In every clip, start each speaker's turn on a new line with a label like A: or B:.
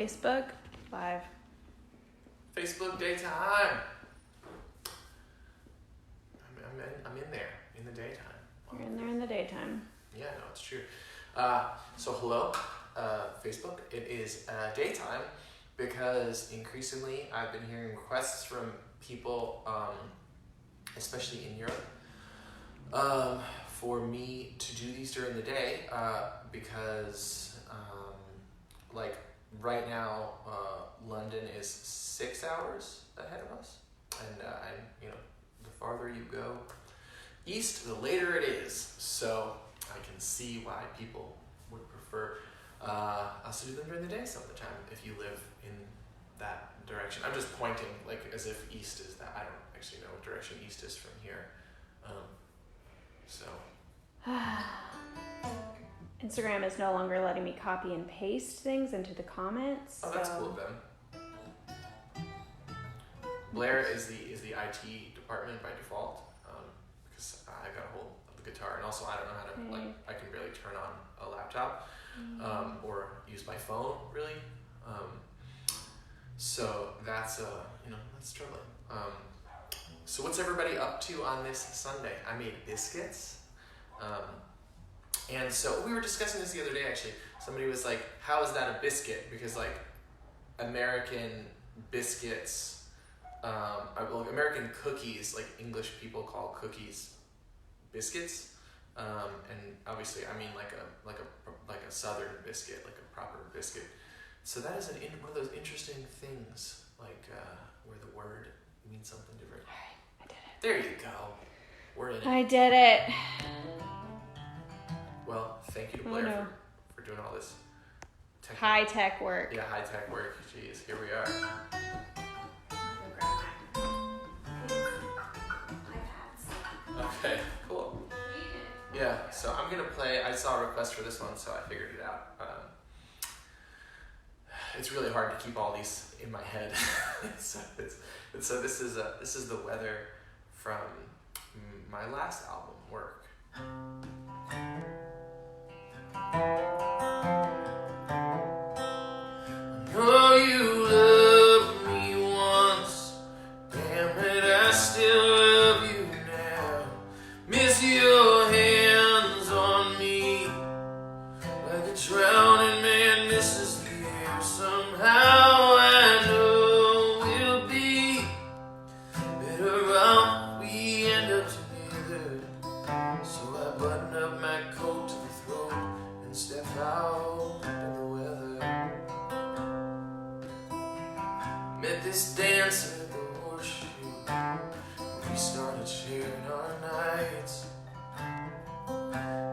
A: Facebook Live.
B: Facebook daytime. I'm in there in the daytime.
A: You're in there in the daytime.
B: Yeah, no, it's true. So hello, Facebook. It is daytime because increasingly I've been hearing requests from people, especially in Europe, for me to do these during the day because, like right now, London is 6 hours ahead of us, and the farther you go east, the later it is. So I can see why people would prefer us to do them during the day some of the time if you live in that direction. I'm just pointing like as if east is that. I don't actually know what direction east is from here.
A: Instagram is no longer letting me copy and paste things into the comments.
B: Oh, that's cool of them. Blair is the IT department by default, because I got a hold of the guitar, and also I don't know how to I can barely turn on a laptop or use my phone really. So that's that's troubling. So what's everybody up to on this Sunday? I made biscuits. And so we were discussing this the other day actually. Somebody was like, how is that a biscuit? Because like American biscuits, American cookies, like English people call cookies biscuits. And obviously I mean like a southern biscuit, like a proper biscuit. So that is one of those interesting things, like where the word means something different.
A: All right, I did it.
B: There you go. We're in it.
A: I did it.
B: Well, thank you to Blair for doing all this
A: high-tech work.
B: Yeah, high-tech work. Jeez, here we are. Okay, cool. Yeah, so I'm going to play. I saw a request for this one, so I figured it out. It's really hard to keep all these in my head. So this is the weather from my last album, Work. Oh, you loved me once, damn it, I still love you now. Miss your hands on me, like a drowning man misses the air. Somehow I know we'll be better off if we end up together. So I button up my coat to the throat and step out in the weather. Met this dancer at the horseshoe. We started sharing our nights.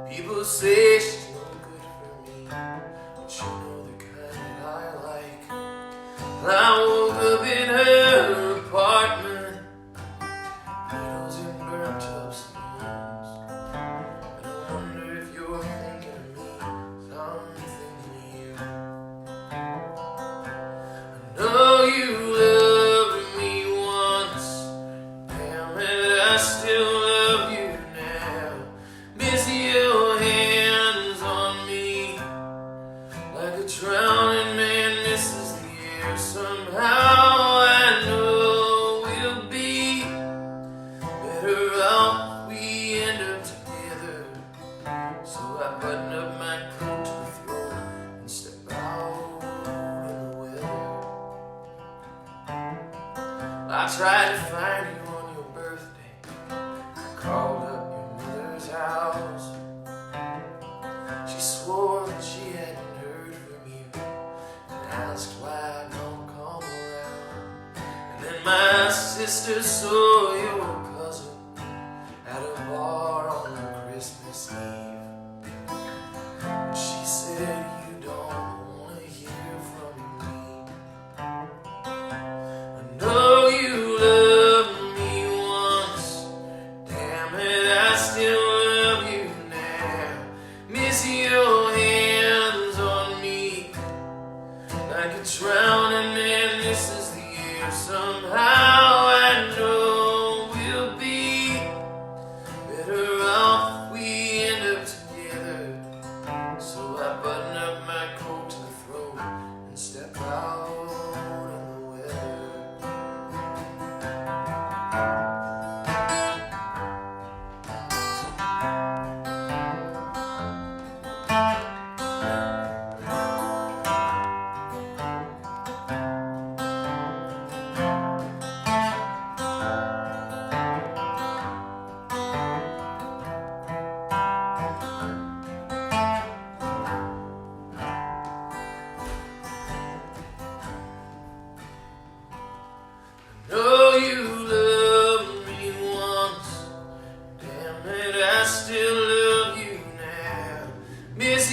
B: People say she's no good for me, but you know the kind that I like. I woke up in her apartment, needles in burnt up spoons. And I wonder if you're thinking of me, 'cause I'm thinking of you. I know you loved me once, damn it, I still love you now. Miss your hands on me, like a drowning man misses the air. Somehow I know we'll be better off if we end up together. So I button up my coat to the throat and step out in the weather. I tried to find you on your birthday. I called up your mother's house. She swore that she hadn't heard from you and asked why I don't come around. And then my sister saw your cousin at a bar on Christmas Eve. And she said you don't want to hear from me. I know you loved me once, damn it, I still love you now. Miss your hands on me, like a drowning man misses the air. Somehow I know we'll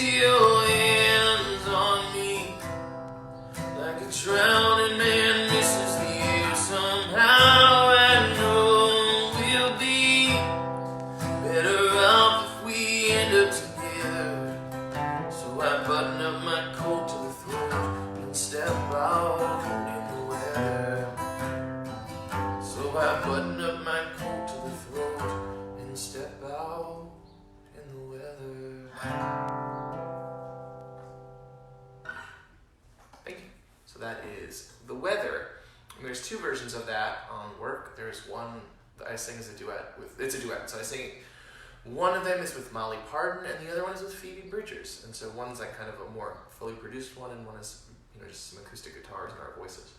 B: see your hands on me, like a drowning man misses the air. Somehow I know we'll be better off if we end up together. So I button up my coat to the throat and step out in the weather. So I button up my coat to the throat and step out in the weather. Thank you. So that is The Weather. And there's two versions of that on work. There's one that I sing as a duet with, it's a duet, so I sing, one of them is with Molly Parton and the other one is with Phoebe Bridgers. And so one's like kind of a more fully produced one and one is, just some acoustic guitars and our voices.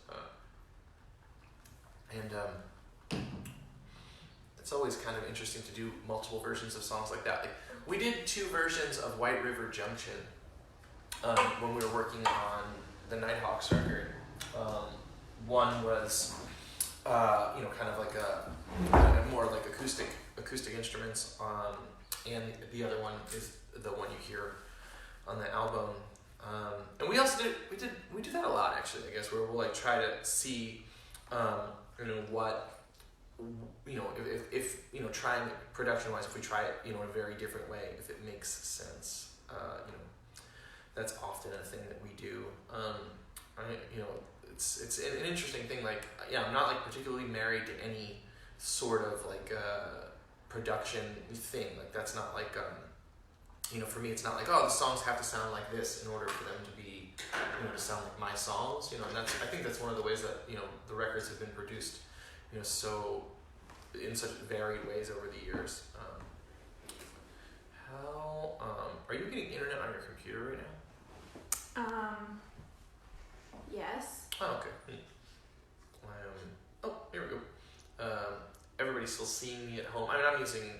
B: It's always kind of interesting to do multiple versions of songs like that. Like, we did two versions of White River Junction when we were working on the Nighthawks record. One was, kind of like a more like acoustic instruments, and the other one is the one you hear on the album. And we also we do that a lot actually, I guess, where we'll like try to see, what, if trying production wise, if we try it, in a very different way, if it makes sense, that's often a thing that we do. It's an interesting thing. Like, I'm not like particularly married to any sort of like production thing. Like, that's not like for me, it's not like, oh, the songs have to sound like this in order for them to be, to sound like my songs. And I think that's one of the ways that the records have been produced, so in such varied ways over the years. How are you getting internet on your computer right now?
A: Yes.
B: Oh, okay. Here we go. Everybody's still seeing me at home. I mean, I'm using.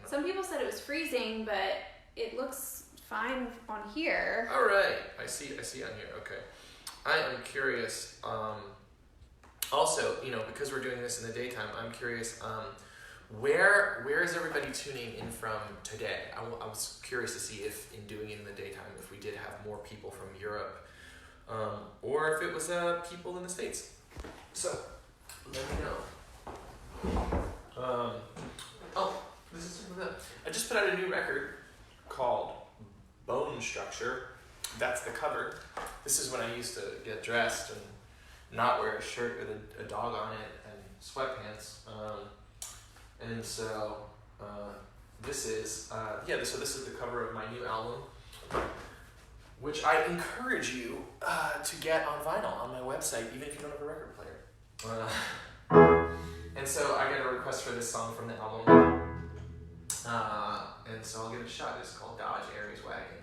A: Some people said it was freezing, but it looks fine on here.
B: All right, I see on here. Okay, I am curious. Also, because we're doing this in the daytime, I'm curious. Where is everybody tuning in from today? I was curious to see if, in doing it in the daytime, if we did have more people from Europe, or if it was people in the States. So, let me know. This is I just put out a new record called Bone Structure. That's the cover. This is when I used to get dressed and not wear a shirt with a dog on it and sweatpants. And so this is this is the cover of my new album, which I encourage you to get on vinyl on my website, even if you don't have a record player. And so I got a request for this song from the album, and so I'll give it a shot. It's called Dodge Aries Wagon.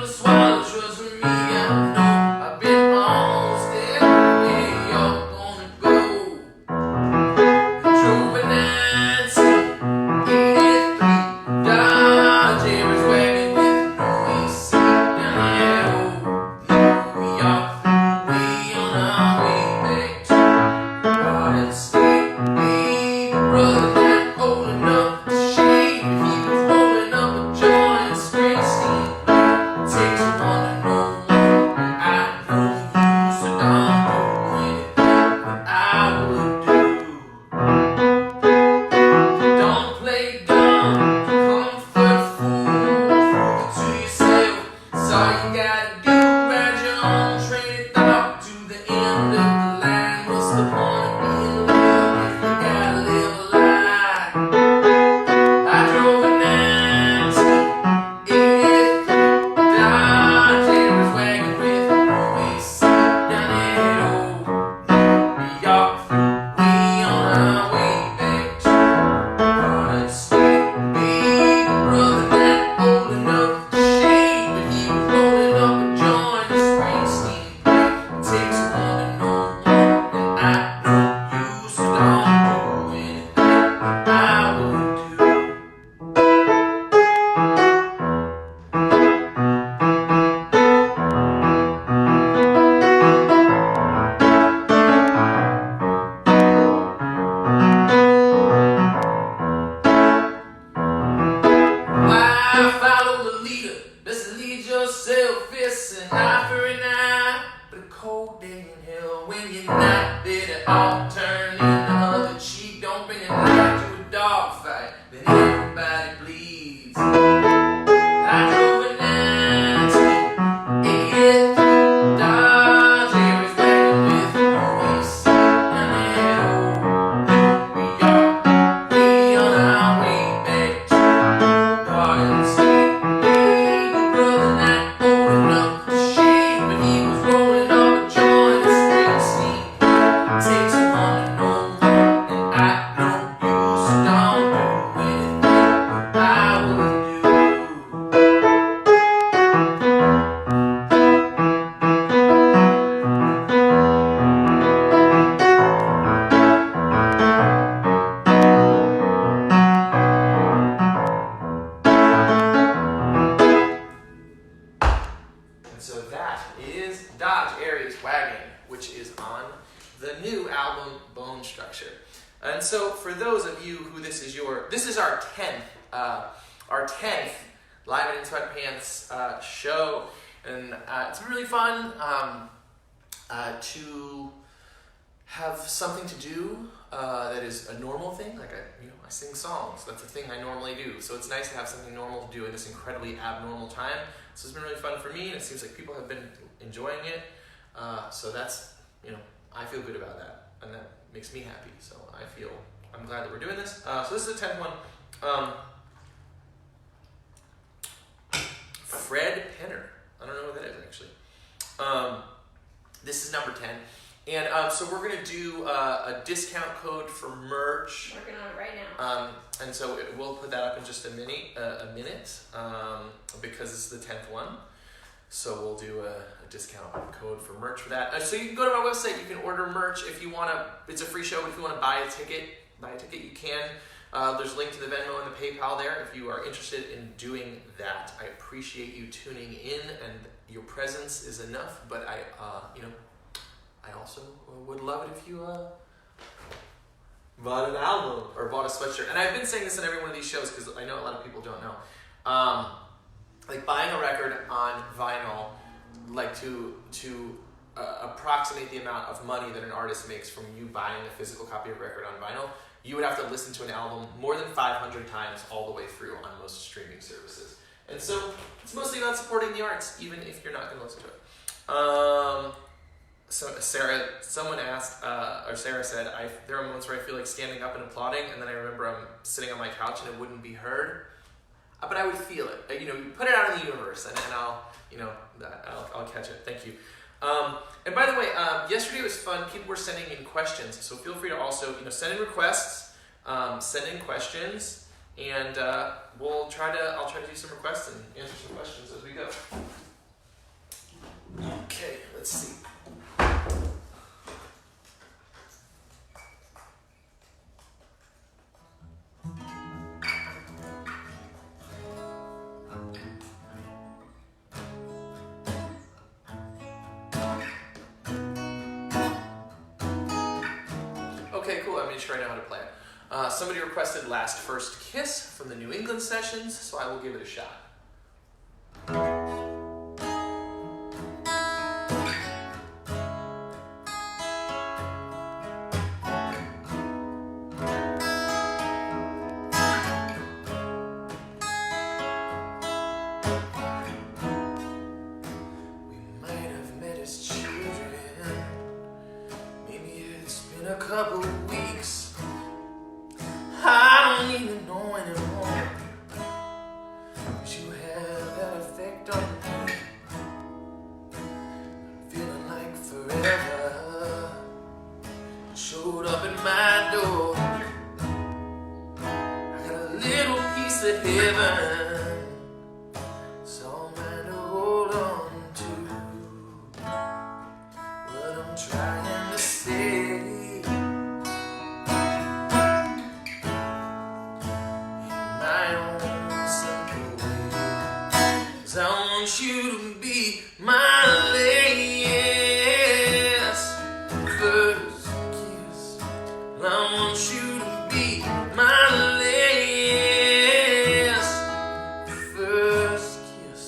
B: Swallow, trust me, I know I've been almost everywhere. it all turn in the other cheek. Don't bring it back to a dog fight, then everybody bleeds. I drove a 1983 Dodge Aries wagon with a seat and it old. We on our way back to Garden State. Baby brother not old enough to shave, but he was rolling up a joint of spring steam. Takes a one to know more than I know you, so don't do anything I would do. And so that is Dodge Aries Wagon, which is on the new album Bone Structure. And so for those of you who this is our 10th Live in Sweatpants show, and it's been really fun to have something to do that is a normal thing. Like I sing songs. That's a thing I normally do. So it's nice to have something normal to do in this incredibly abnormal time. So it's been really fun for me, and it seems like people have been enjoying it. So that's, I feel good about that, and that makes me happy. So I'm glad that we're doing this. So this is the 10th one. Fred Penner. I don't know what that is actually. This is number 10. And so we're going to do a discount code for merch.
A: Working on it right now.
B: And so we'll put that up in just a minute, because it's the 10th one. So we'll do a discount code for merch for that. So you can go to my website. You can order merch if you want to. It's a free show. But if you want to buy a ticket, you can. There's a link to the Venmo and the PayPal there if you are interested in doing that. I appreciate you tuning in, and your presence is enough. But I also would love it if you bought an album or bought a sweatshirt. And I've been saying this in every one of these shows because I know a lot of people don't know. Like buying a record on vinyl, like to approximate the amount of money that an artist makes from you buying a physical copy of a record on vinyl, you would have to listen to an album more than 500 times all the way through on most streaming services. And so it's mostly about supporting the arts, even if you're not going to listen to it. So someone asked, or Sarah said, there are moments where I feel like standing up and applauding, and then I remember I'm sitting on my couch and it wouldn't be heard. But I would feel it. You put it out in the universe, and I'll catch it. Thank you. And by the way, yesterday was fun. People were sending in questions, so feel free to also send in requests, send in questions, and I'll try to do some requests and answer some questions as we go. Okay, let's see. Okay, cool. I'm sure I know how to play it. Somebody requested Last First Kiss from the New England sessions, so I will give it a shot. A couple of weeks, I don't even know anymore, but you have that effect on me, feeling like forever showed up at my door. I got a little piece of heaven, so I'm trying to hold on to what I'm trying to say. I want you to be my last first kiss. I want you to be my last first kiss.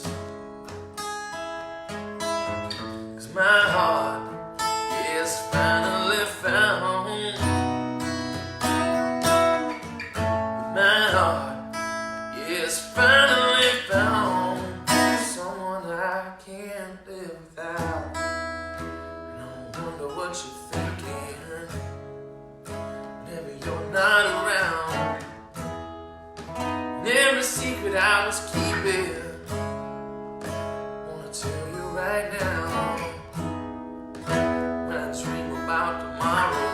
B: 'Cause my heart is finally found secret I was keeping. Wanna tell you right now. When I dream about tomorrow,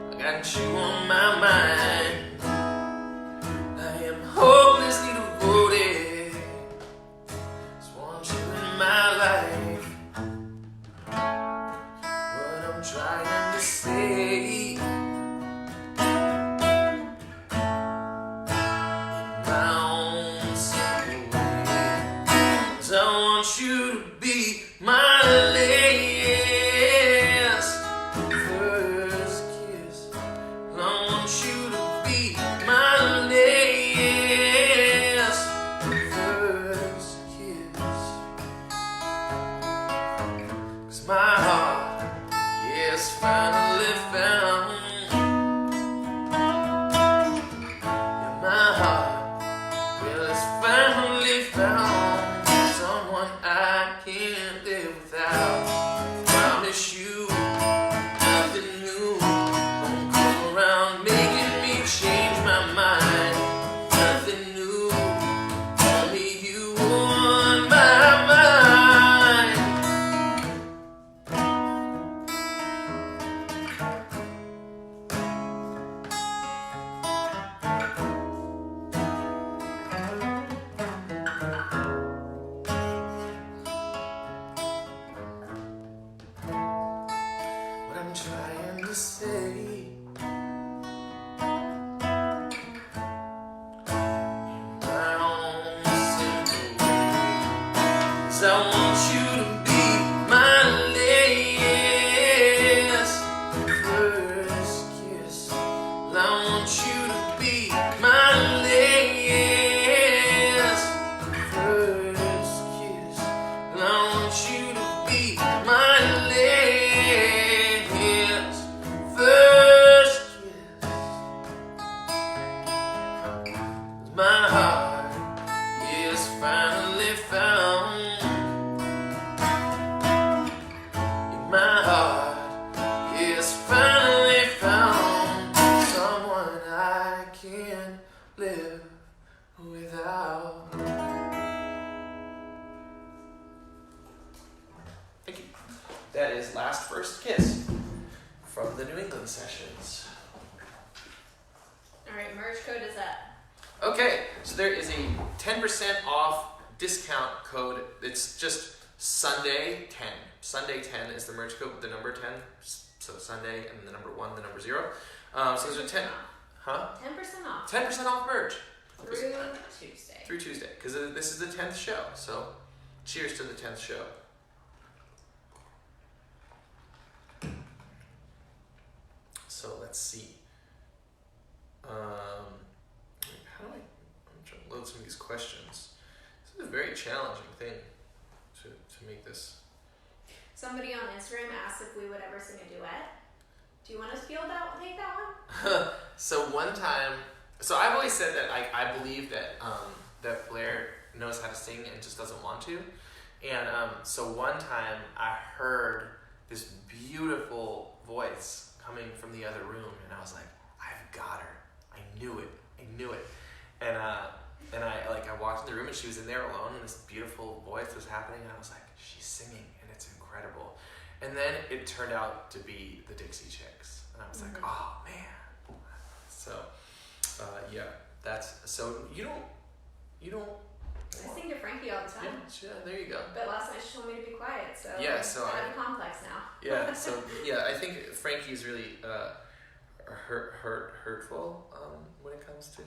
B: I got you on my mind. I am hopelessly devoted. Just want you in my life. What I'm trying to say, in my own simple way, is I want you to be my last first kiss. I want you to be my last first kiss. 'Cause my heart, yes, finally found. Yeah, my heart, well, it's finally found someone I can't live without. Promise you, nothing new won't come around making me change my mind. Nothing new, only you on my mind. What I'm trying to say, in my own simple way, is I want you to be my last first kiss. I want you to be my last first kiss. I want you to be my last first kiss. 'Cause my heart is finally found. Yeah, my heart is finally found someone I can live without. Thank you. That is Last First Kiss from the New England Sessions.
A: All right, merge code is up.
B: Okay, so there is a 10% off discount code. It's just Sunday 10. Sunday 10 is the merch code with the number 10. So Sunday and the number 1, the number 0. So there's a 10. Huh?
A: 10% off
B: 10% off merch
A: through Tuesday.
B: through Tuesday because this is the 10th show. So cheers to the 10th show. So let's see. How do I'm trying to load some of these questions. This is a very challenging thing to make this.
A: Somebody on Instagram asked if we would ever sing a duet. Do you want us to take that one?
B: So one time, so I've always said that I believe that that Blair knows how to sing and just doesn't want to. And so one time I heard this beautiful voice coming from the other room, and I was like, I've got her. I knew it. And I walked in the room and she was in there alone, and this beautiful voice was happening, and I was like, she's singing and it's incredible. And then it turned out to be the Dixie Chicks, and I was like, oh man. So yeah, that's so you don't.
A: I sing to Frankie all the time.
B: Yeah, there you go.
A: But last night she told me to be quiet, so
B: Yeah, so
A: it's kind of complex now.
B: Yeah, so yeah, I think Frankie's really hurtful when it comes to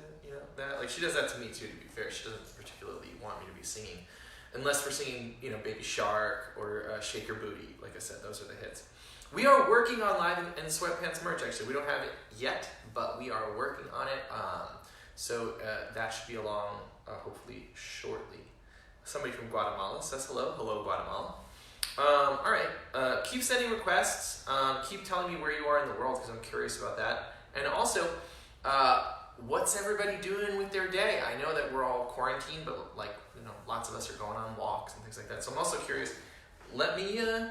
B: that. Like she does that to me too. To be fair, she doesn't particularly want me to be singing, unless we're singing Baby Shark or Shake Your Booty. Like I said, those are the hits. We are working on Live and Sweatpants merch. Actually, we don't have it yet, but we are working on it. So that should be along hopefully shortly. Somebody from Guatemala says hello. Hello, Guatemala. All right. Keep sending requests. Keep telling me where you are in the world because I'm curious about that. And also, what's everybody doing with their day? I know that we're all quarantined, but lots of us are going on walks and things like that. So I'm also curious. Let me know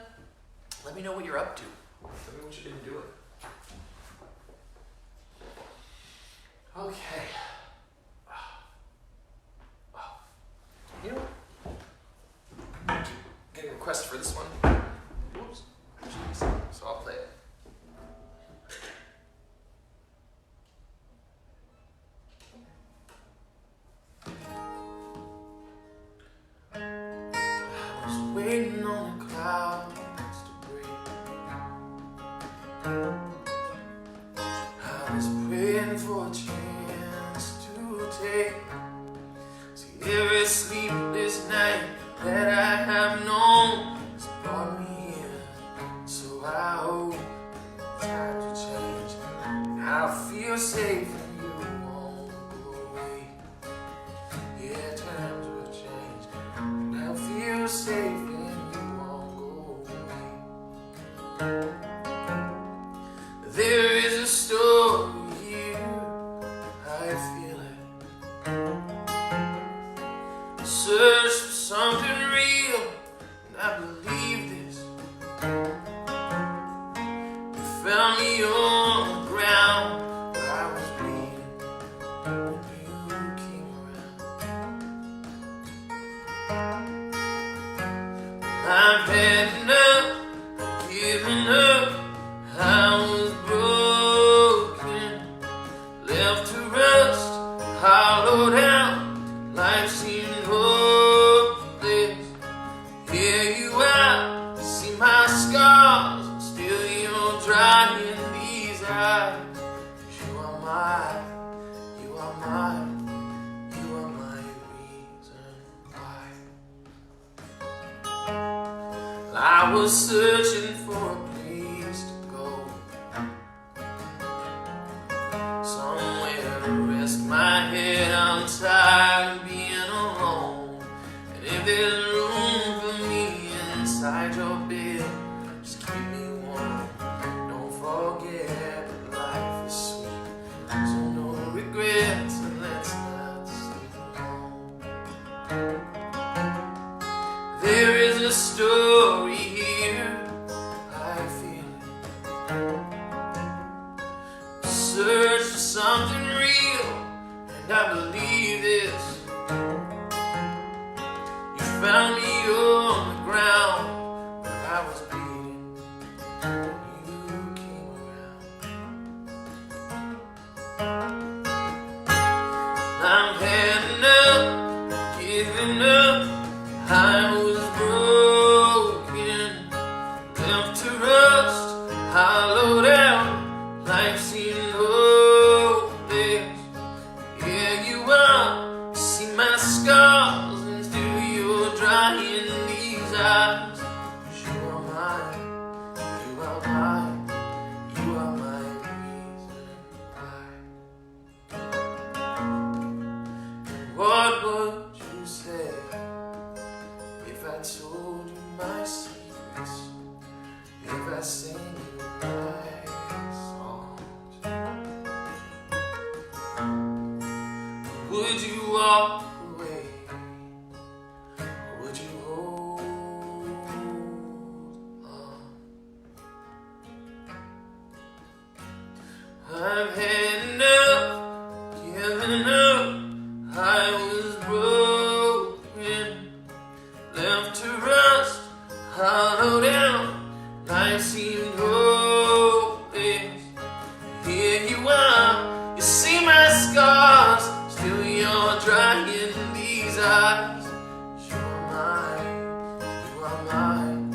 B: what you're up to. Tell me what you've been doing. Okay. request for this one. Whoops. Jeez. So I'll play it. I was waiting on the clouds to break. I was praying for a chance to take. See, every sleepless night that I have known has brought me here. So I hope times will change. I feel safe and you won't go away. Yeah, times will change. I feel safe and you won't go away. There is a story here, I feel it. Search for something real, and I believe this. You found me on the ground where I was bleeding when you came around. I've had enough, I've given up. I was broken, left to rust, hollowed out. Life seemed hopeless. Here you are, see my scars, still you're dry in these eyes. You are mine, you are mine, you are my reason why. I was searching for a place to go, somewhere to rest my head. I'm tired of being alone, and if there's room for me inside your bed, just keep me warm. Don't forget that life is sweet, so no regrets, and let's not sleep alone. There is a story here, I feel it. Search for something real, and I believe this. You found me on the ground where I was bleeding when you came around. I'm had enough, giving up. I was broken, left to rust, hollowed out. Life seemed hopeless. Here you are, see my scars, and still you're dry in these eyes. You are mine, you are mine, you are my reason why. And what would you say if I told you my secrets? If I sang you my songs? Would you walk away, or would you hold on? I've had enough, given up. I was broken, left to rust, hollowed out. Life seemed hopeless. Here you are, you see my scars, still you're dry in these eyes. You are mine, you are mine,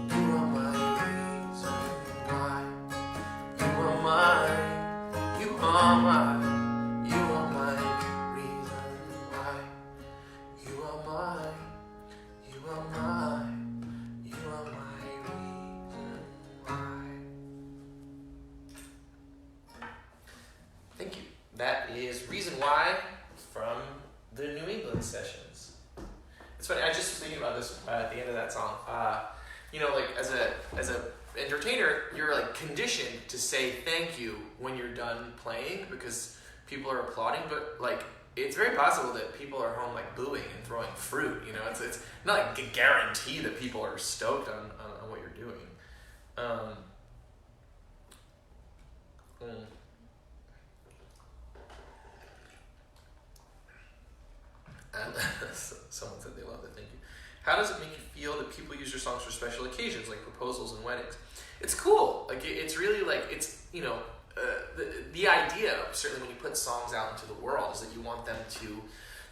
B: you are my reason why. You are mine, you are mine, you are my reason why. You are mine, you are mine, you are my reason why. Thank you. That is Reason Why from the New England Sessions. It's funny, I just was thinking about this at the end of that song. You know, like as a entertainer, you're like conditioned to say thank you when you're done playing because people are applauding, but like it's very possible that people are home like booing and throwing fruit. You know, it's not like a guarantee that people are stoked on what you're doing. And someone said they love it. Thank you. How does it make you feel that people use your songs for special occasions, like proposals and weddings. It's cool. Like it's really like it's the idea, certainly when you put songs out into the world, is that you want them to,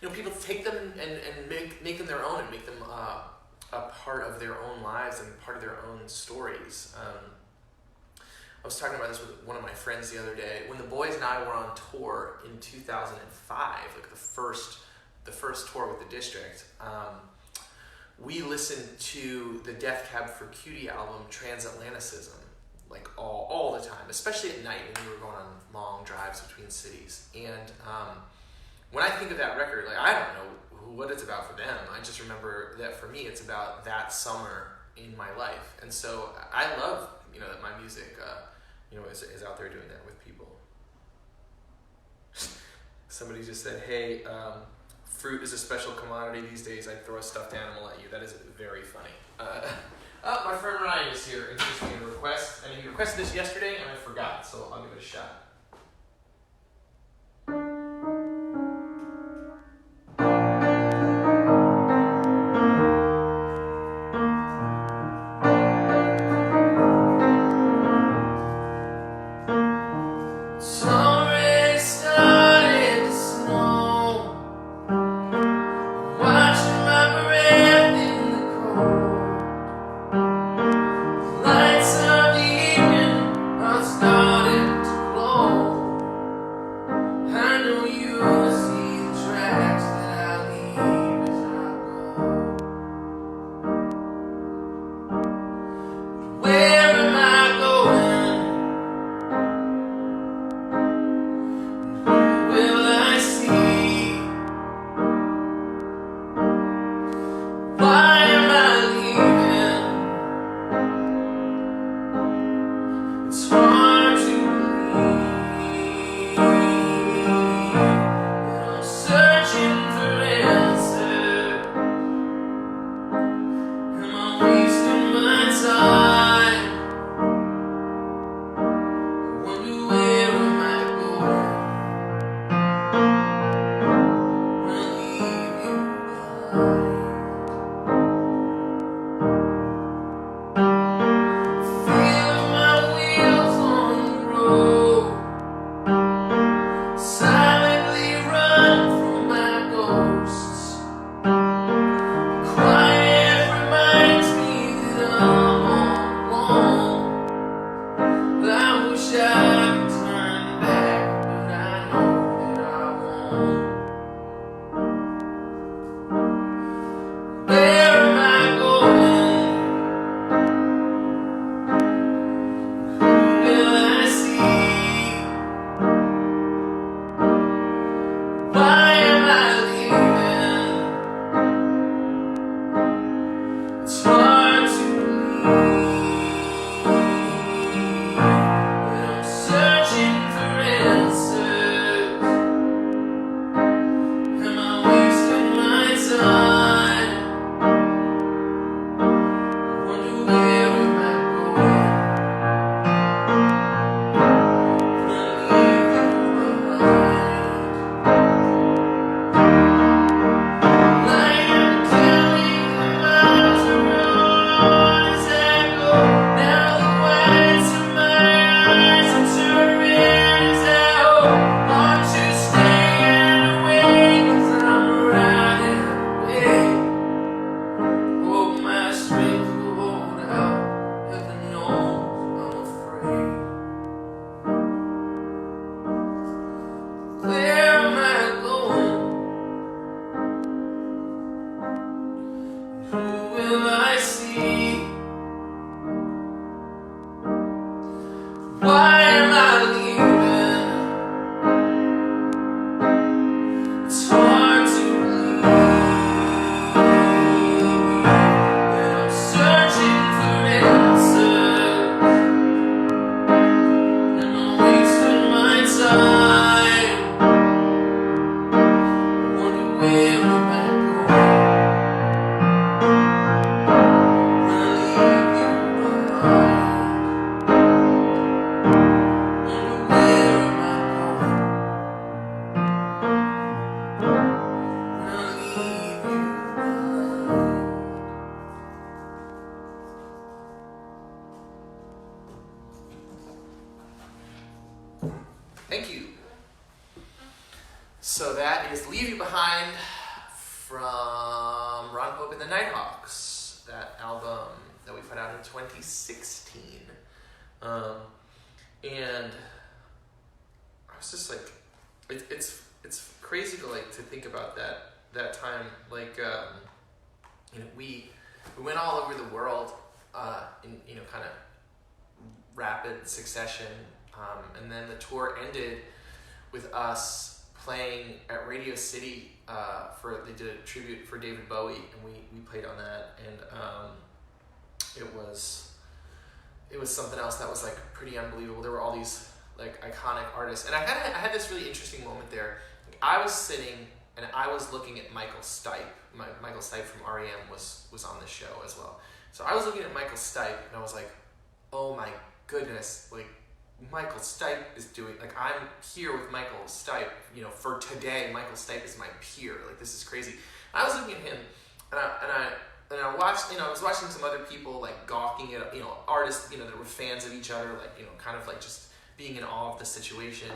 B: people take them and make them their own and make them a part of their own lives and part of their own stories. I was talking about this with one of my friends the other day. When the boys and I were on tour in 2005, like the first tour with the District, we listened to the Death Cab for Cutie album, Transatlanticism, like all the time, especially at night when we were going on long drives between cities. And when I think of that record, like I don't know what it's about for them. I just remember that for me, it's about that summer in my life. And so I love, that my music, is out there doing that with people. Somebody just said, hey, fruit is a special commodity these days. I'd throw a stuffed animal at you. That is very funny. My friend Ryan is here, and he just made a request. And he requested this yesterday, and I forgot, so I'll give it a shot. Thank you. So that is Leave You Behind from Ron Pope and the Nighthawks, that album that we put out in 2016. And I was just like, it's crazy to think about that time. We went all over the world in kind of rapid succession, and then the tour ended with us playing at Radio City they did a tribute for David Bowie, and we played on that, and it was something else that was pretty unbelievable. There were all these iconic artists, and I had this really interesting moment there. I was sitting and I was looking at Michael Stipe. Michael Stipe from REM was on the show as well. So I was looking at Michael Stipe and I was like, oh my goodness, Michael Stipe is doing, I'm here with Michael Stipe, for today. Michael Stipe is my peer. This is crazy. And I was looking at him, and I watched, I was watching some other people gawking at, artists, that were fans of each other, kind of just being in awe of the situation.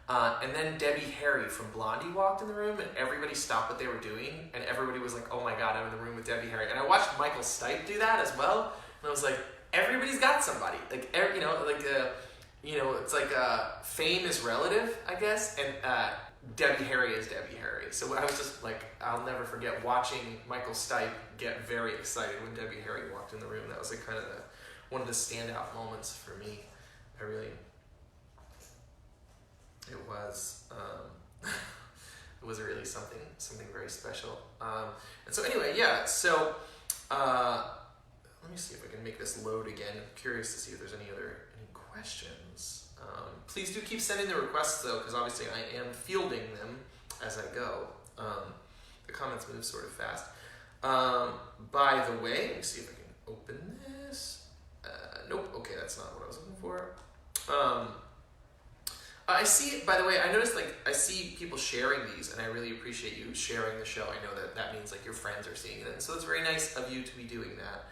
B: And then Debbie Harry from Blondie walked in the room, and everybody stopped what they were doing, and everybody was like, oh my God, I'm in the room with Debbie Harry. And I watched Michael Stipe do that as well, and I was like, everybody's got somebody. It's fame is relative, I guess, and Debbie Harry is Debbie Harry. So I was just I'll never forget watching Michael Stipe get very excited when Debbie Harry walked in the room. That was kind of one of the standout moments for me. It was it was really something very special. And so anyway, yeah. So let me see if I can make this load again. I'm curious to see if there's any questions. Please do keep sending the requests though, because obviously I am fielding them as I go. The comments move sort of fast. By the way, let me see if I can open this. Nope. Okay, that's not what I was looking for. I see, by the way, I noticed I see people sharing these, and I really appreciate you sharing the show. I know that means your friends are seeing it, and so it's very nice of you to be doing that.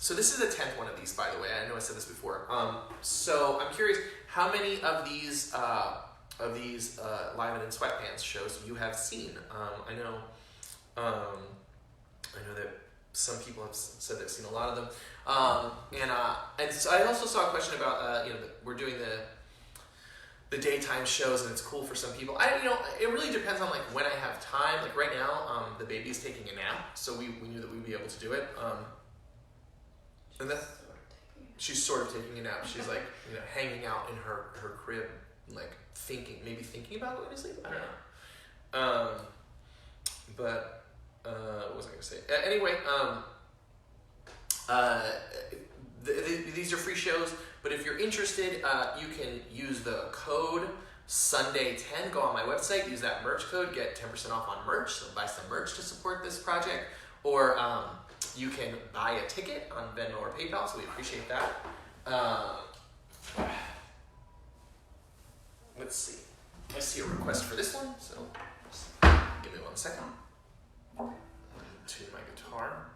B: So this is the 10th one of these, by the way. I know I said this before. So I'm curious, how many of these Live and in Sweatpants shows you have seen? I know that some people have said they've seen a lot of them. And so I also saw a question about we're doing the daytime shows, and it's cool for some people. It really depends on when I have time. Right now, the baby's taking a nap, so we knew that we'd be able to do it. And then she's sort of taking a nap. She's hanging out in her crib, thinking about going to sleep. I don't know. But what was I going to say? Anyway, these are free shows, but if you're interested, you can use the code Sunday10. Go on my website, use that merch code, get 10% off on merch. So buy some merch to support this project, or you can buy a ticket on Venmo or PayPal, so we appreciate that. Let's see. I see a request for this one, so give me 1 second. Tune my guitar.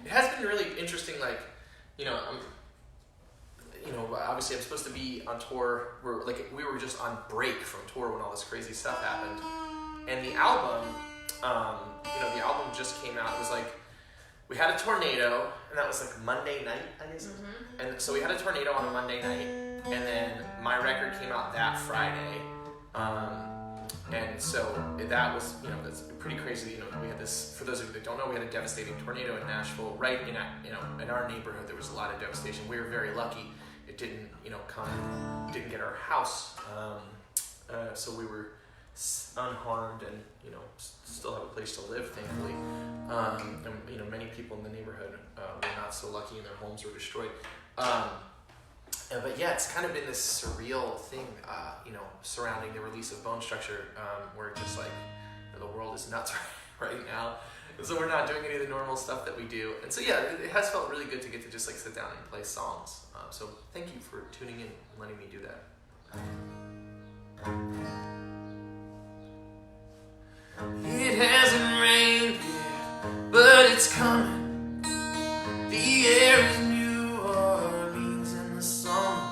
B: It has been really interesting, obviously I'm supposed to be on tour. We were just on break from tour when all this crazy stuff happened. And the album, the album just came out. It was we had a tornado, and that was Monday night, I guess. Mm-hmm. And so we had a tornado on a Monday night, and then my record came out that Friday. And so that was, that's pretty crazy. We had this, for those of you that don't know, we had a devastating tornado in Nashville, right in our neighborhood. There was a lot of devastation. We were very lucky. It didn't, didn't get our house. So we were unharmed and, still have a place to live, thankfully. And, many people in the neighborhood were not so lucky and their homes were destroyed. But yeah, it's kind of been this surreal thing, surrounding the release of Bone Structure, where just the world is nuts right now. And so we're not doing any of the normal stuff that we do. And so yeah, it has felt really good to get to just sit down and play songs. So thank you for tuning in and letting me do that. It hasn't rained yet, but it's coming. The air is New Orleans in the summer.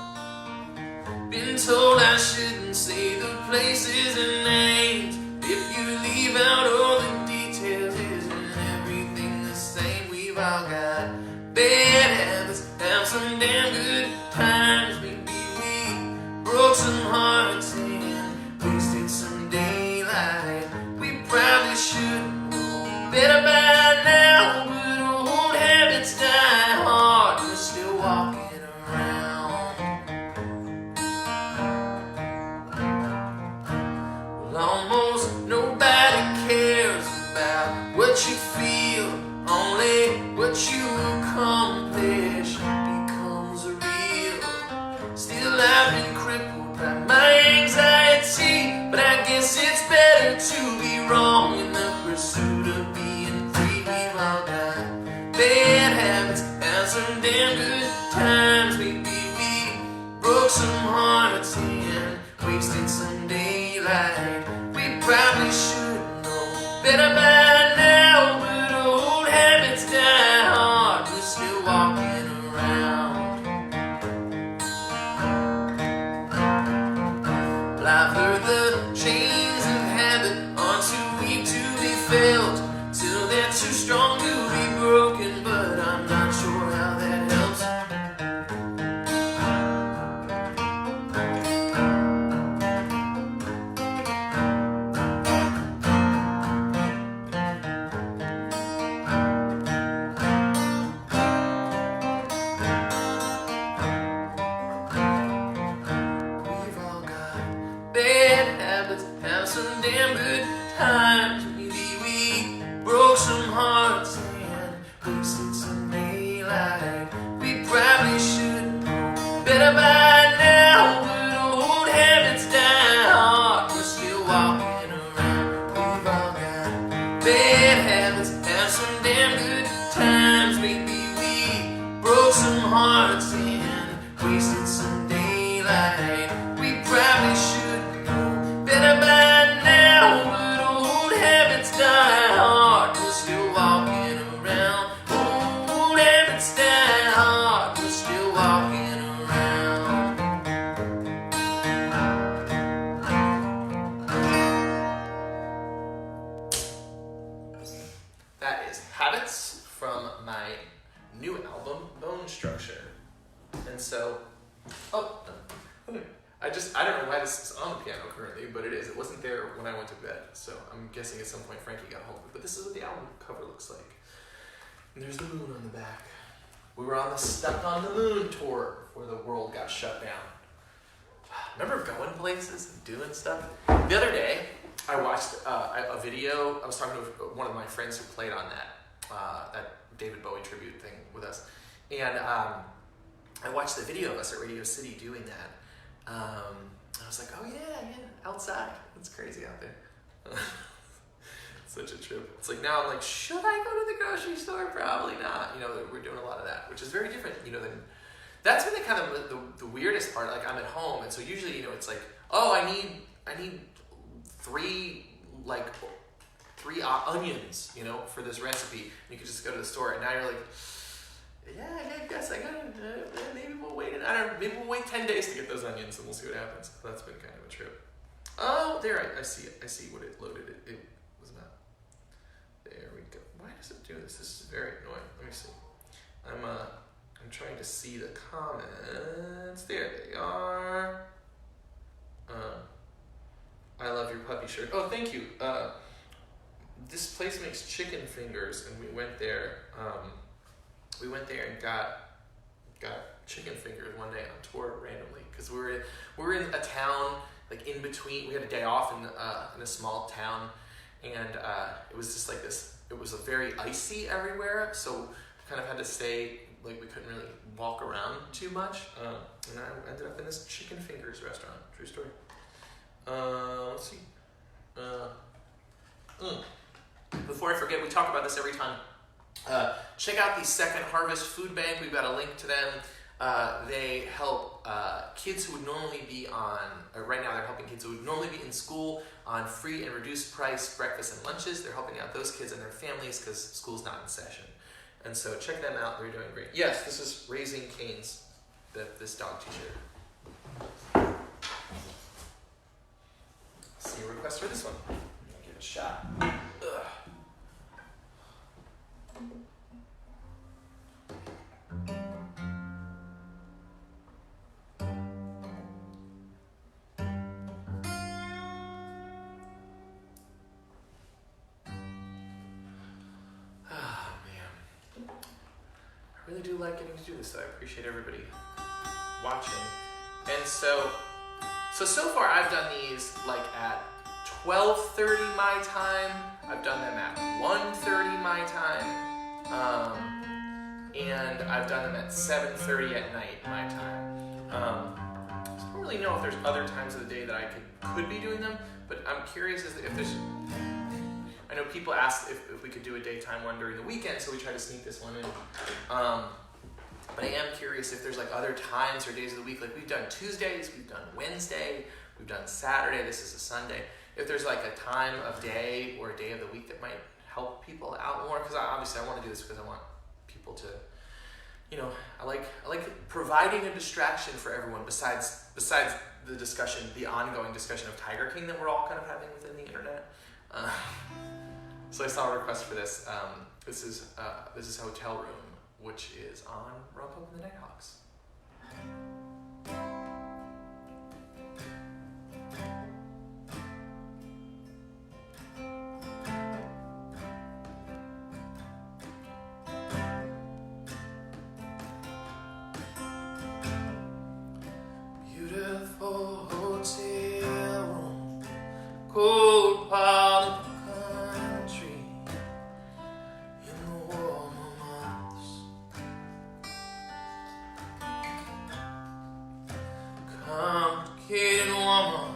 B: Been told I shouldn't say the places and names. If you leave out all the details, isn't everything the same? We've all got bad habits, have some damn good times. Maybe we broke some hearts and wasted some daylight. We probably should know better by now, but old habits die hard. We're still walking around. Well, almost nobody cares about what you feel, only what you accomplish becomes real. Still, I've been crippled by my anxiety, but I guess it's better to be wrong in the pursuit of being free. We've all got bad habits and some damn good times. Maybe we broke some hearts and wasted some daylight. We probably should know better by now, but old habits die hard. We're still walking around. Well, I've heard the chains of habit are too weak to be felt, till they're too strong to be broken, but I'm not sure how that helps. We've all got bad habits, have some damn good times. Maybe we broke some hearts and wasted some daylight. We probably should know better by now, but old habits die hard. We're still walking around. We've all got bad habits, have some damn good times. Maybe we broke some hearts and wasted some daylight. We probably should know better by now, but old habits die hard. We're still walking around. Old habits die hard. We're still walking around. That is Habits from my new album, Bone Structure. And so, I don't know why this is on the piano currently, but it is. It wasn't there when I went to bed, so I'm guessing at some point Frankie got hold of it. But this is what the album cover looks like. And there's the moon on the back. We were on the Stuck on the Moon tour before the world got shut down. Remember going places and doing stuff? The other day, I watched a video. I was talking to one of my friends who played on that David Bowie tribute thing with us. And I watched the video of us at Radio City doing that. I was like, oh yeah, outside. It's crazy out there. Such a trip. It's like now I'm like, should I go to the grocery store? Probably not. We're doing a lot of that, which is very different, than that's been the kind of the weirdest part. Like I'm at home, and so usually, it's like, oh, I need three onions, for this recipe. And you could just go to the store, and now you're like, yeah, I guess I gotta. Maybe we'll wait. Maybe we'll wait 10 days to get those onions, and we'll see what happens. That's been kind of a trip. Oh, there, I see it. I see what it loaded. It was not. There we go. Why does it do this? This is very annoying. Let me see. I'm trying to see the comments. There they are. I love your puppy shirt. Oh, thank you. This place makes chicken fingers, and we went there. We went there and got chicken fingers one day on tour randomly because we were in a town like in between. We had a day off in a small town, and it was just like this. It was very icy everywhere, so we kind of had to stay. Like we couldn't really walk around too much, and I ended up in this chicken fingers restaurant. True story. Let's see. Before I forget, we talk about this every time. Check out the Second Harvest Food Bank. We've got a link to them. They help kids who would normally be on, right now they're helping kids who would normally be in school on free and reduced price breakfast and lunches. They're helping out those kids and their families because school's not in session. And so check them out, they're doing great. Yes, this is Raising Cane's, this dog t-shirt. See a request for this one. I'm gonna give it a shot. Ugh. I really do like getting to do this, so I appreciate everybody watching. And so far I've done these like at 12:30 my time. I've done them at 1:30 my time, and I've done them at 7:30 at night my time. So I don't really know if there's other times of the day that I could be doing them, but I'm curious as if there's. I know people asked if we could do a daytime one during the weekend, so we try to sneak this one in. But I am curious if there's like other times or days of the week, like we've done Tuesdays, we've done Wednesday, we've done Saturday, this is a Sunday. If there's like a time of day or a day of the week that might help people out more, because obviously I want to do this because I want people to, I like providing a distraction for everyone besides the discussion, the ongoing discussion of Tiger King that we're all kind of having within the internet. So I saw a request for this. This is Hotel Room, which is on Rump Up and the Nighthawks. Beautiful hotel room, cold part of the country in the warmer months. Complicated woman,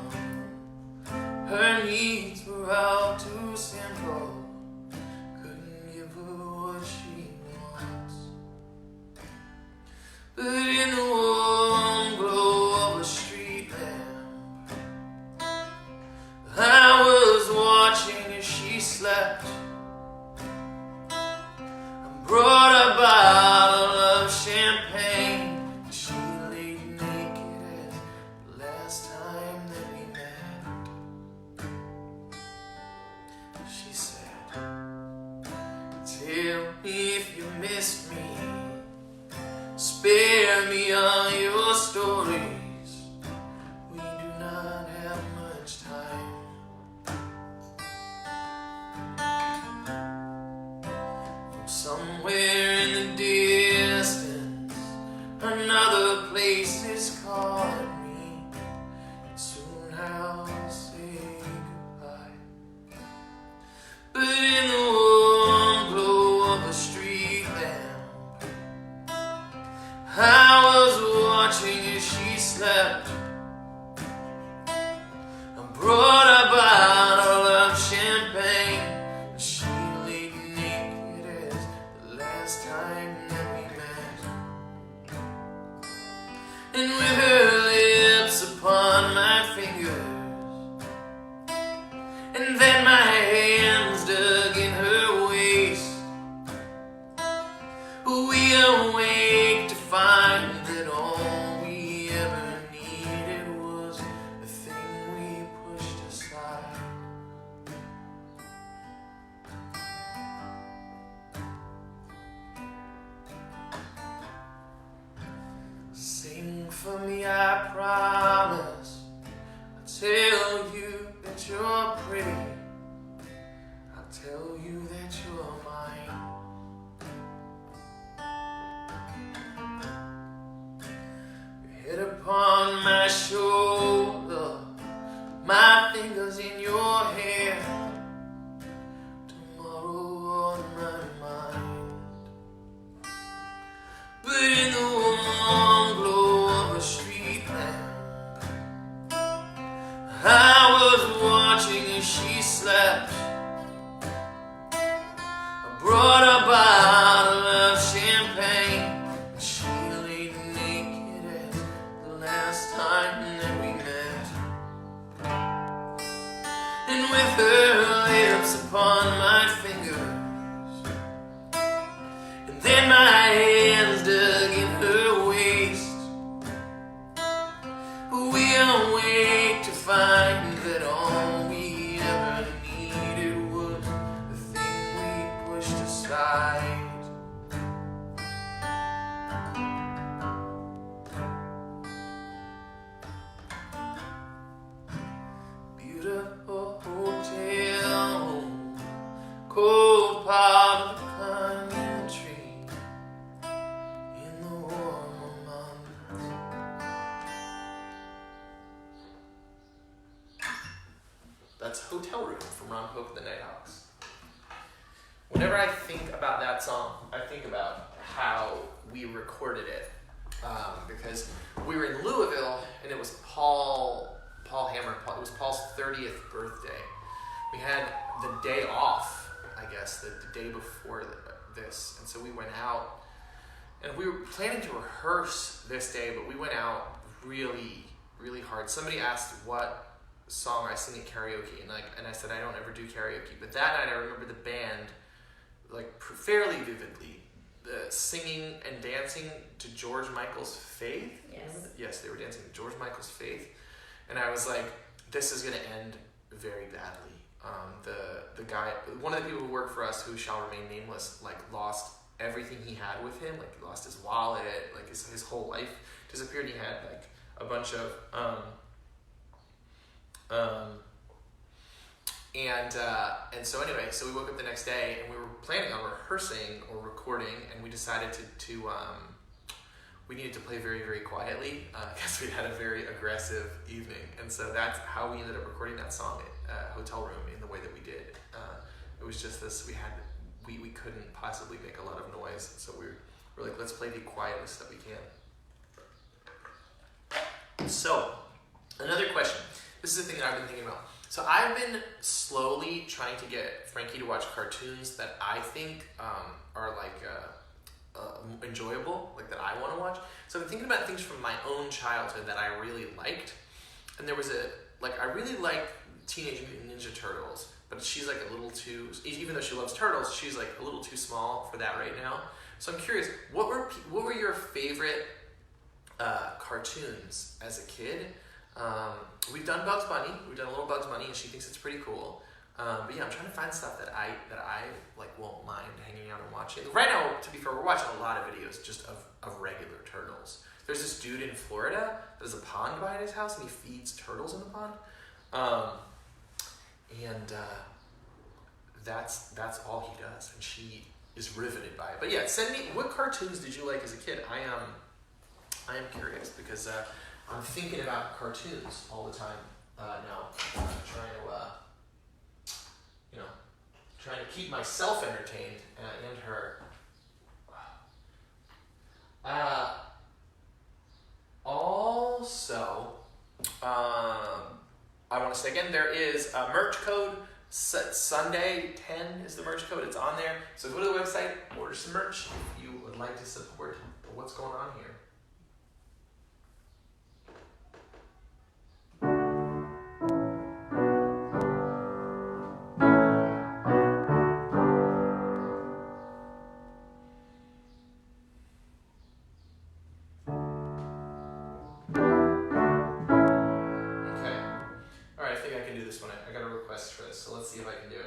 B: her needs were all too simple. Couldn't give her what she wants. But in the warm glow of a street lamp, I was watching as she slept. I brought a bottle of champagne. She lay naked as the last time that we met. She said, tell me if you miss me. Spare me all your stories. We do not have much time. From somewhere in the distance, another place is calling me. And soon I'll say goodbye. But in the warm glow of a street lamp, I was watching as she slept. I brought a bottle of champagne. She lay naked as the last time that we met. And with her lips upon my fingers, and then my hands dug in her waist, we awake to find that all we ever needed was the thing we pushed aside. Sing for me, I promise. I'll tell you that you're pretty. I'll tell you that you're mine. Head upon my shoulder, my fingers in your hair. Tomorrow on my mind. But in the warm glow of a street lamp, I was watching as she side. Beautiful hotel, cold part of the country in the warm months. That's Hotel Room from Ron Pope and the Nighthawks. Whenever I think about that song, I think about how we recorded it. Because we were in Louisville, and it was Paul Hammer. It was Paul's 30th birthday. We had the day off, I guess, the day before this. And so we went out, and we were planning to rehearse this day, but we went out really, really hard. Somebody asked what song I sing at karaoke, and I said I don't ever do karaoke. But that night I remember the band, fairly vividly, singing and dancing to George Michael's Faith.
A: Yes.
B: Yes, they were dancing to George Michael's Faith. And I was like, this is going to end very badly. The guy, one of the people who worked for us, who shall remain nameless, lost everything he had with him. He lost his wallet, his whole life disappeared. He had a bunch of and so anyway, so we woke up the next day, and we were planning on rehearsing or recording, and we decided to we needed to play very, very quietly because we had a very aggressive evening, and so that's how we ended up recording that song at Hotel Room in the way that we did. It was just this, we couldn't possibly make a lot of noise, so we were like, let's play the quietest that we can. So, another question. This is the thing that I've been thinking about. So I've been slowly trying to get Frankie to watch cartoons that I think are enjoyable, that I want to watch. So I've been thinking about things from my own childhood that I really liked. And there was I really liked Teenage Mutant Ninja Turtles, but she's a little too, even though she loves turtles, she's a little too small for that right now. So I'm curious, what were your favorite cartoons as a kid? We've done Bugs Bunny. We've done a little Bugs Bunny, and she thinks it's pretty cool. But yeah, I'm trying to find stuff that I won't mind hanging out and watching. Right now, to be fair, we're watching a lot of videos just of regular turtles. There's this dude in Florida that has a pond behind his house, and he feeds turtles in the pond. That's all he does, and she is riveted by it. But yeah, send me, what cartoons did you like as a kid? I am curious, because I'm thinking about cartoons all the time now. Trying to keep myself entertained and her. Also, I want to say again, there is a merch code. Sunday 10 is the merch code. It's on there. So go to the website, order some merch if you would like to support what's going on here. So let's see if I can do it.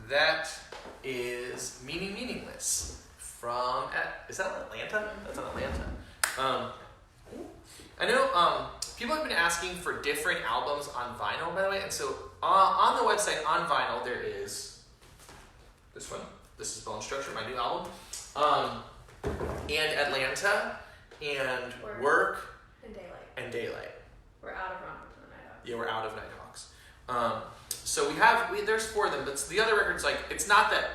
B: That is Meaningless from, is that Atlanta? That's in Atlanta. I know people have been asking for different albums on vinyl, by the way, and so on the website, on vinyl, there is this one. This is Bone Structure, my new album. And Atlanta, and Work, and Daylight.
A: We're out of Run for the Nighthawks.
B: Yeah, we're out of Nighthawks. So there's 4 of them, but the other records, like, it's not that,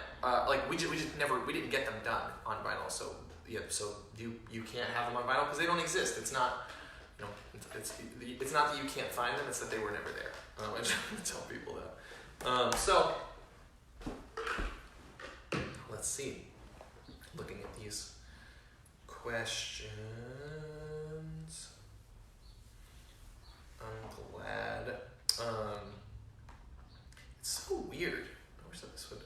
B: we didn't get them done on vinyl, so, yeah, so you can't have them on vinyl because they don't exist. It's not, it's not that you can't find them, it's that they were never there. I just tell people that. So, let's see. Looking at these questions. I'm glad. It's so weird. I wish that this would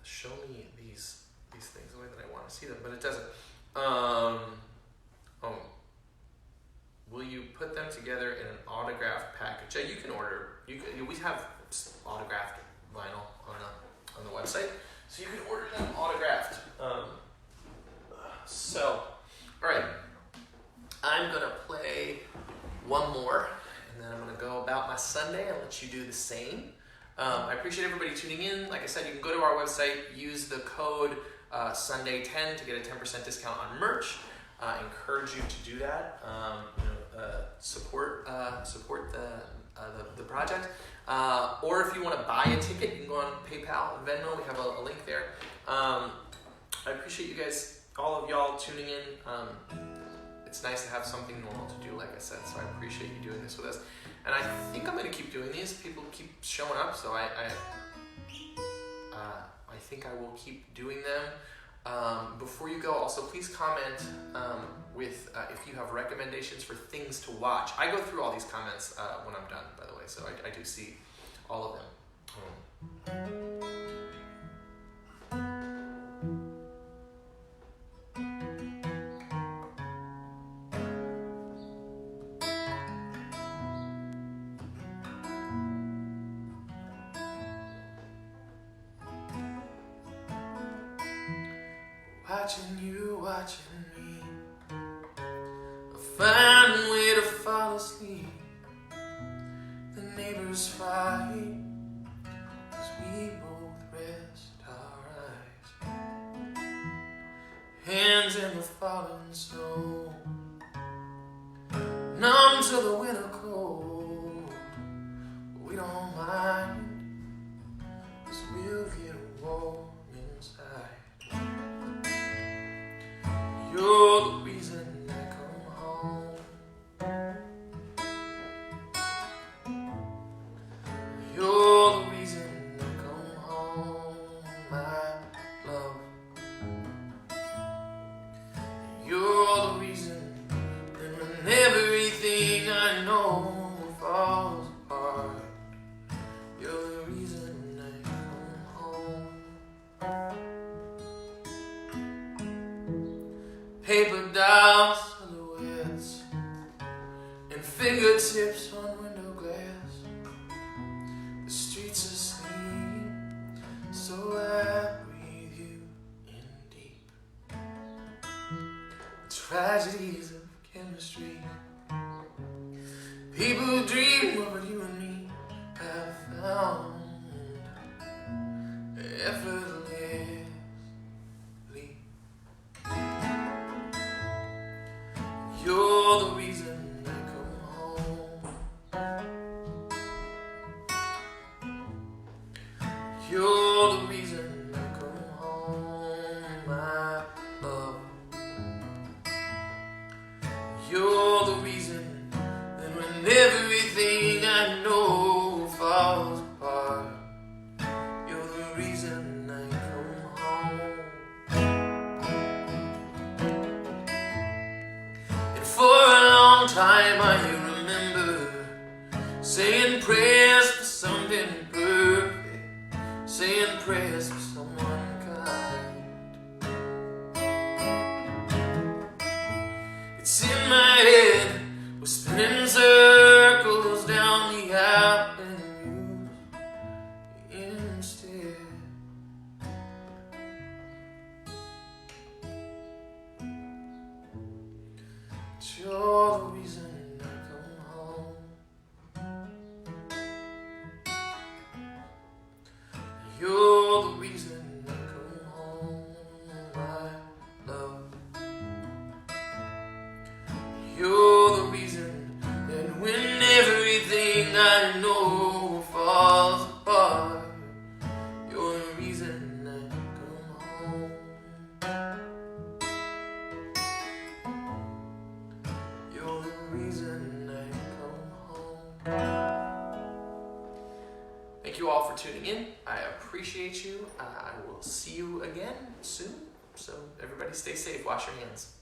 B: show me these things the way that I want to see them, but it doesn't. Will you put them together in an autographed package? Yeah, you can order. We have autographed vinyl on the website, so you can order them autographed. So, all right. I'm going to play one more, and then I'm going to go about my Sunday and let you do the same. I appreciate everybody tuning in. Like I said, you can go to our website, use the code Sunday10 to get a 10% discount on merch. I encourage you to do that. Support the project. Or if you want to buy a ticket, you can go on PayPal, Venmo. We have a link there. I appreciate you guys, all of y'all tuning in. It's nice to have something normal to do, like I said, so I appreciate you doing this with us. And I think I'm going to keep doing these. People keep showing up, so I think I will keep doing them. Before you go, also please comment with if you have recommendations for things to watch. I go through all these comments when I'm done, by the way, so I do see all of them. Watching you, watching me, a fine way to fall asleep. The neighbors fight as we both rest our eyes. Hands in the falling snow, numb to the winter cold. We don't mind, 'cause we'll get warm inside. You're the reason I come home. You're the reason I come home, my love. You're the reason that when everything I know falls apart, you're the reason I come home. Paper doll silhouettes and fingertips on window glass. The streets are sleep, so I breathe you in deep. Tragedies of chemistry. People dream of what you and me have found effortlessly. You're the reason I come home. You're the reason I come home, my love. You're the reason that when everything I know falls apart, you're the reason I come home. For a long time I remember saying prayers for something perfect, saying prayers for someone kind. It's in my head, we're spinning circles down the aisle. for tuning in. I appreciate you. I will see you again soon. So everybody stay safe. Wash your hands.